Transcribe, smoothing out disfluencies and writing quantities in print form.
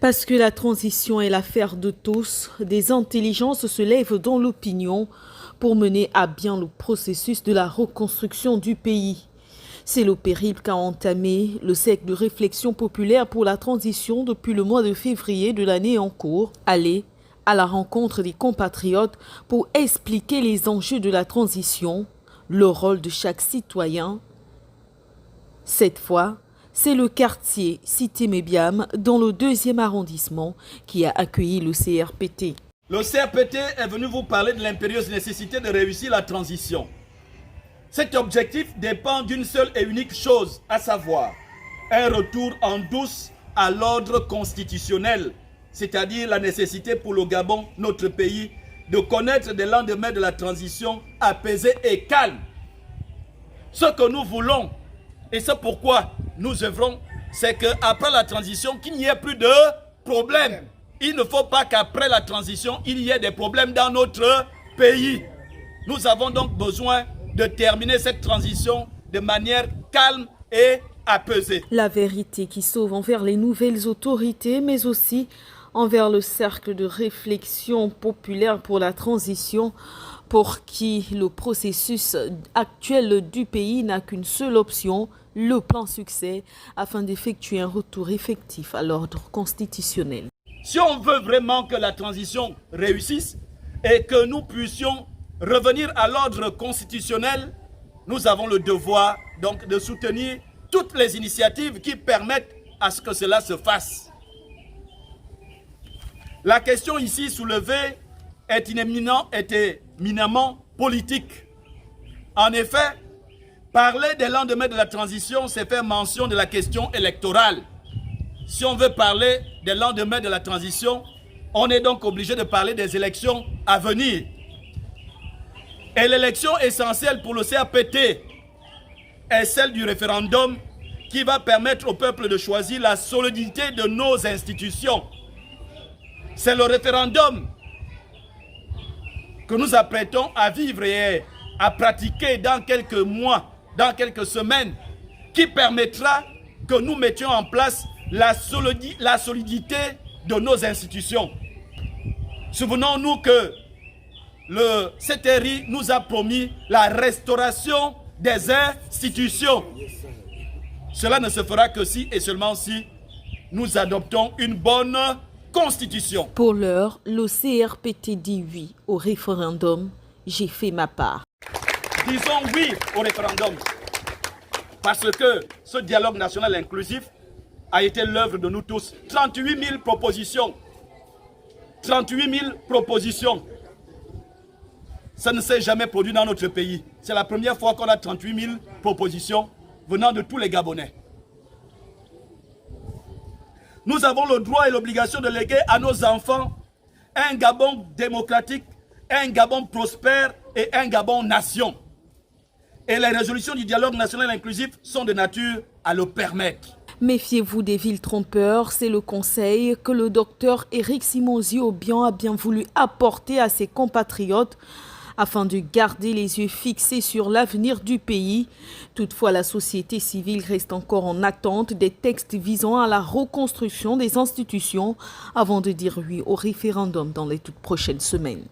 Parce que la transition est l'affaire de tous, des intelligences se lèvent dans l'opinion pour mener à bien le processus de la reconstruction du pays. C'est le périple qu'a entamé le cercle de réflexion populaire pour la transition depuis le mois de février de l'année en cours. Aller à la rencontre des compatriotes pour expliquer les enjeux de la transition, le rôle de chaque citoyen. Cette fois, c'est le quartier Cité Mébiam, dans le 2e arrondissement, qui a accueilli le CRPT. Le CRPT est venu vous parler de l'impérieuse nécessité de réussir la transition. Cet objectif dépend d'une seule et unique chose, à savoir un retour en douce à l'ordre constitutionnel, c'est-à-dire la nécessité pour le Gabon, notre pays, de connaître des lendemains de la transition apaisés et calmes. Ce que nous voulons, et c'est pourquoi nous œuvrons, c'est qu'après la transition, qu'il n'y ait plus de problèmes. Il ne faut pas qu'après la transition, il y ait des problèmes dans notre pays. Nous avons donc besoin de terminer cette transition de manière calme et apaisée. La vérité qui sauve envers les nouvelles autorités, mais aussi envers le cercle de réflexion populaire pour la transition, pour qui le processus actuel du pays n'a qu'une seule option, le plan succès, afin d'effectuer un retour effectif à l'ordre constitutionnel. Si on veut vraiment que la transition réussisse et que nous puissions revenir à l'ordre constitutionnel, nous avons le devoir donc de soutenir toutes les initiatives qui permettent à ce que cela se fasse. La question ici soulevée est éminemment politique. En effet, parler des lendemains de la transition, c'est faire mention de la question électorale. Si on veut parler des lendemains de la transition, on est donc obligé de parler des élections à venir. Et l'élection essentielle pour le CRPT est celle du référendum qui va permettre au peuple de choisir la solidité de nos institutions. C'est le référendum que nous apprêtons à vivre et à pratiquer dans quelques mois, dans quelques semaines, qui permettra que nous mettions en place la solidité de nos institutions. Souvenons-nous que le CTRI nous a promis la restauration des institutions. Cela ne se fera que si et seulement si nous adoptons une bonne constitution. Pour l'heure, le CRPT dit oui au référendum. J'ai fait ma part. Disons oui au référendum. Parce que ce dialogue national inclusif a été l'œuvre de nous tous. 38 000 propositions. 38 000 propositions. Ça ne s'est jamais produit dans notre pays. C'est la première fois qu'on a 38 000 propositions venant de tous les Gabonais. Nous avons le droit et l'obligation de léguer à nos enfants un Gabon démocratique, un Gabon prospère et un Gabon nation. Et les résolutions du dialogue national inclusif sont de nature à le permettre. Méfiez-vous des villes trompeurs, c'est le conseil que le docteur Éric Simon-Ziobian a bien voulu apporter à ses compatriotes afin de garder les yeux fixés sur l'avenir du pays. Toutefois, la société civile reste encore en attente des textes visant à la reconstruction des institutions avant de dire oui au référendum dans les toutes prochaines semaines.